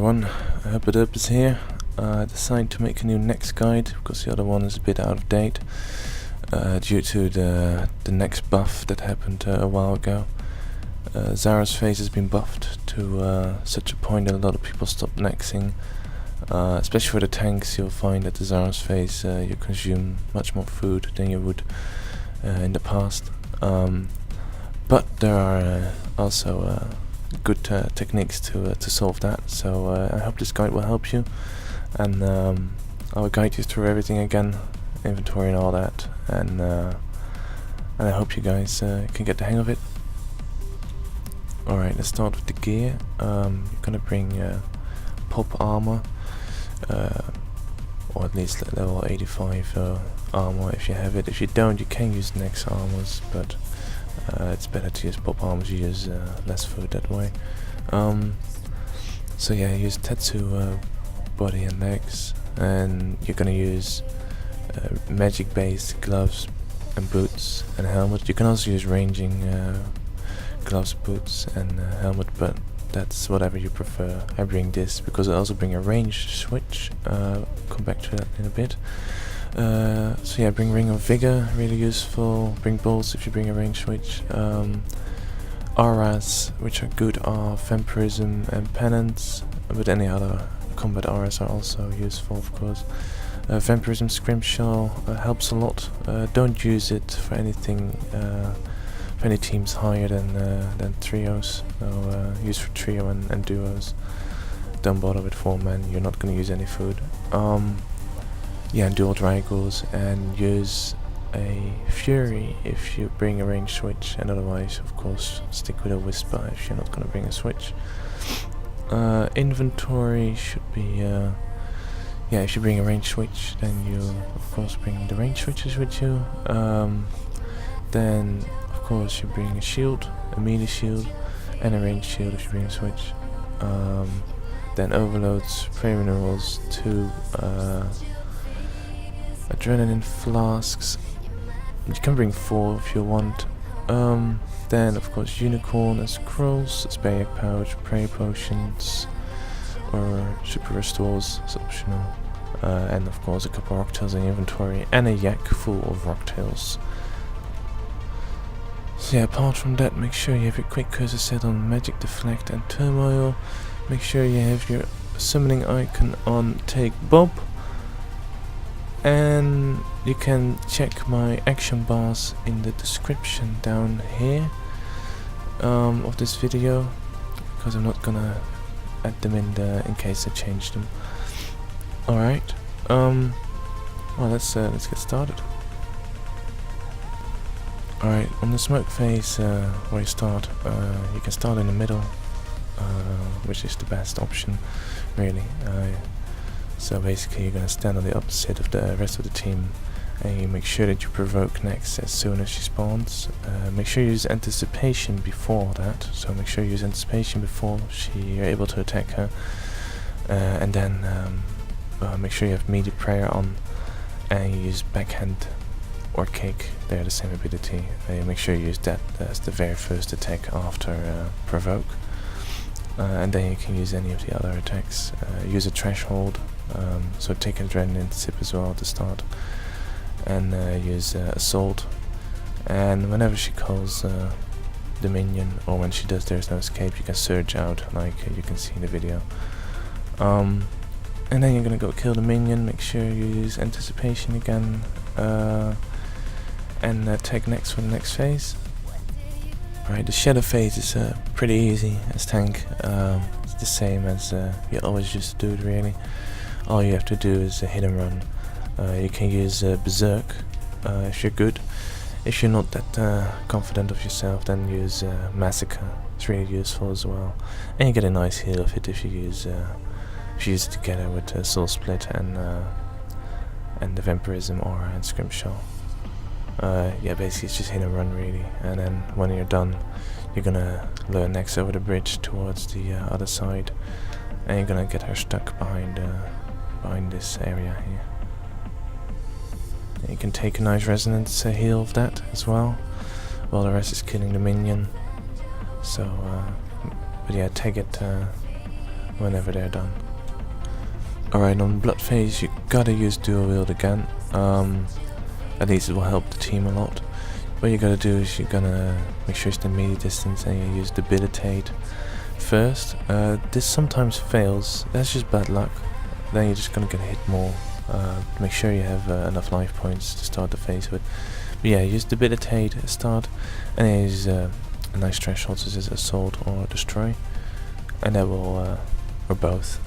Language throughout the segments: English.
everyone, Herb is here. I decided to make a new Next guide because the other one is a bit out of date due to the Next buff that happened a while ago. Zara's face has been buffed to such a point that a lot of people stopped Nexing. Especially for the tanks, you'll find that the Zara's face you consume much more food than you would in the past. But there are also good techniques to solve that, so I hope this guide will help you, and I'll guide you through everything again, inventory and all that, and I hope you guys can get the hang of it. Alright, let's start with the gear. You're gonna bring pop armor, or at least level 85 armor if you have it. If you don't, you can use Next armors, but it's better to use pop armors. You use less food that way. So yeah, use Tetsu body and legs, and you're gonna use magic based gloves and boots and helmet. You can also use ranging gloves, boots and helmet, but that's whatever you prefer. I bring this because I also bring a range switch. Come back to that in a bit. So yeah, bring Ring of Vigor, really useful. Bring bolts if you bring a range switch. Auras, which are good, are Vampirism and Penance, but any other combat auras are also useful, of course. Vampirism Scrimshaw helps a lot. Don't use it for anything, for any teams higher than trios. So use for trio and duos. Don't bother with 4-man, you're not going to use any food. Yeah, and dual Dragons, and use a Fury if you bring a range switch, and otherwise, of course, stick with a Whisper if you're not going to bring a switch. Inventory should be, yeah, if you bring a range switch, then you, of course, bring the range switches with you. Then, of course, you bring a shield, a melee shield, and a range shield if you bring a switch. Then overloads, prey minerals, 2 adrenaline flasks. You can bring 4 if you want. Then of course unicorn and scrolls, spare egg pouch, prey potions, or super restores is optional. And of course a couple of rocktails in your inventory, and a yak full of rocktails. So yeah, apart from that, make sure you have your quick cursor set on magic, deflect and turmoil. Make sure you have your summoning icon on take Bob. And you can check my action bars in the description down here of this video, because I'm not gonna add them in case I change them. Alright, well let's get started. Alright, on the smoke phase where you start, you can start in the middle, which is the best option really. So basically you're going to stand on the opposite of the rest of the team, and you make sure that you provoke Next as soon as she spawns. Make sure you use anticipation before that, so make sure you use anticipation before you're able to attack her. And then make sure you have melee prayer on, and you use backhand or kick, they're the same ability. Make sure you use that as the very first attack after provoke. And then you can use any of the other attacks. Use a threshold, so take adrenaline sip as well to start, and use assault. And whenever she calls the minion, or when she does there's no escape, you can surge out like you can see in the video. And then you're gonna go kill the minion. Make sure you use anticipation again, and take Next for the next phase. Right, the shadow phase is pretty easy as tank. It's the same as you always used to do it really. All you have to do is hit and run. You can use Berserk if you're good. If you're not that confident of yourself, then use Massacre. It's really useful as well. And you get a nice heal of it if you use it together with Soul Split and the Vampirism Aura and Scrimshaw. Yeah, basically it's just hit and run really, and then when you're done, you're gonna lure Next over the bridge towards the other side, and you're gonna get her stuck behind this area here. And you can take a nice resonance heal of that as well, while the rest is killing the minion. So, but yeah, take it whenever they're done. Alright, on Blood phase you gotta use dual wield again. At least it will help the team a lot. What you gotta do is you're gonna make sure it's the melee distance and you use debilitate first. This sometimes fails, that's just bad luck. Then you're just gonna get hit more. Make sure you have enough life points to start the phase with. But yeah, use debilitate at start, and then use a nice threshold, such as assault or destroy, and that will, or both.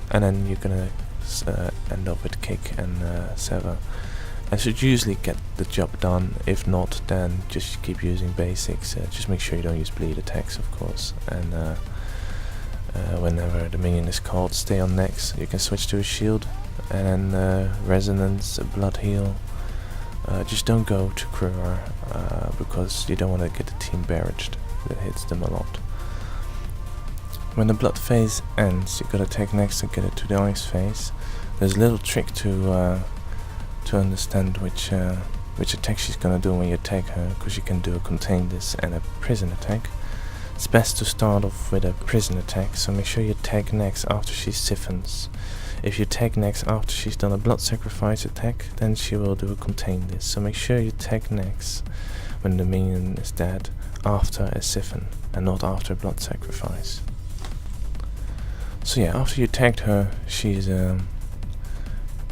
And then you're gonna end up with kick and sever. I should usually get the job done. If not, then just keep using basics. Just make sure you don't use bleed attacks, of course. And whenever the minion is called, stay on Nex. You can switch to a shield, and then resonance, a blood heal. Just don't go to Kruger, because you don't want to get the team barraged. That hits them a lot. When the blood phase ends, you gotta take Nex to get it to the ice phase. There's a little trick to understand which attack she's gonna do when you tag her, because you can do a contain this and a prison attack. It's best to start off with a prison attack, so make sure you tag Nex after she siphons. If you tag Nex after she's done a blood sacrifice attack, then she will do a contain this. So make sure you tag Nex when the minion is dead after a siphon and not after a blood sacrifice. So yeah, after you tagged her, she's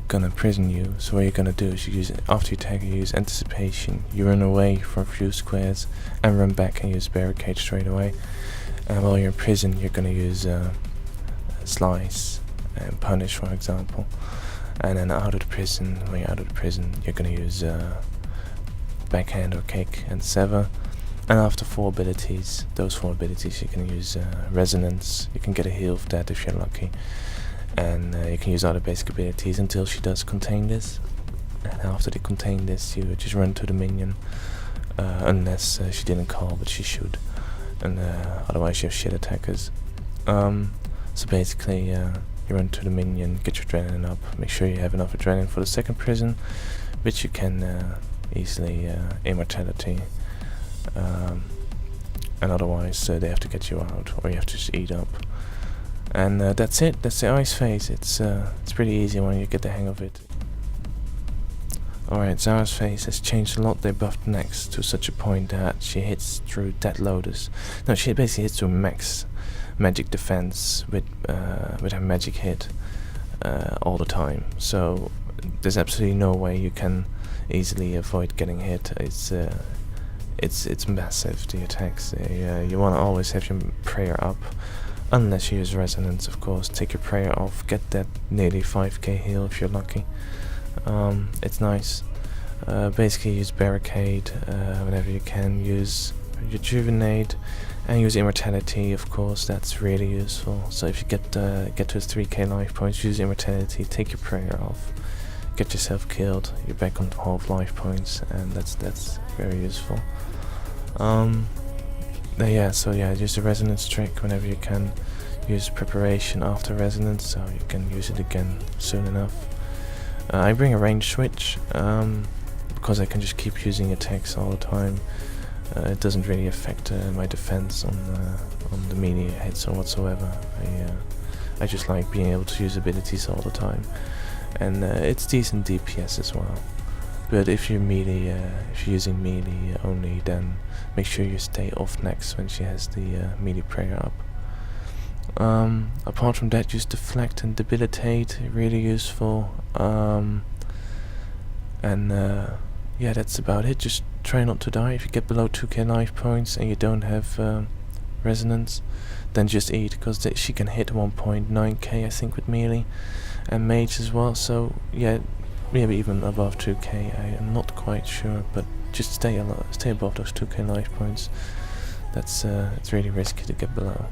gonna prison you. So what you're gonna do is you use, after you tag her, you use anticipation. You run away for a few squares and run back and use barricade straight away. And while you're in prison, you're gonna use slice and punish, for example. And then out of the prison, when you're out of the prison, you're gonna use backhand or kick and sever. And after 4 abilities, those 4 abilities, you can use resonance. You can get a heal of that if you're lucky. And you can use other basic abilities until she does contain this. And after they contain this, you just run to the minion, unless she didn't call, but she should. And otherwise you have shit attackers. So basically, you run to the minion, get your adrenaline up, make sure you have enough adrenaline for the second prison, which you can easily immortality. And otherwise they have to get you out, or you have to just eat up. And that's it. That's the ice phase. It's pretty easy when you get the hang of it. Alright, Zara's phase has changed a lot. They buffed Nex to such a point that she hits through Dead Lotus. No, she basically hits through max magic defense with her magic hit all the time. So there's absolutely no way you can easily avoid getting hit. It's massive, the attacks. You want to always have your prayer up, unless you use resonance, of course. Take your prayer off, get that nearly 5k heal if you're lucky. It's nice. Basically use barricade whenever you can, use rejuvenate, and use immortality, of course. That's really useful. So if you get to 3k life points, use immortality, take your prayer off, get yourself killed, you're back on half life points, and that's very useful. Use the resonance trick whenever you can. Use preparation after resonance, so you can use it again soon enough. I bring a range switch because I can just keep using attacks all the time. It doesn't really affect my defense on the melee hits or whatsoever. I just like being able to use abilities all the time, and it's decent DPS as well. But if you're using melee only, then make sure you stay off Nex when she has the melee prayer up. Apart from that, use deflect and debilitate, really useful. That's about it. Just try not to die. If you get below 2k life points and you don't have resonance, then just eat, because she can hit 1.9k I think with melee, and mage as well. So yeah, maybe even above 2k. I am not quite sure, but just stay above those 2k life points. That's it's really risky to get below.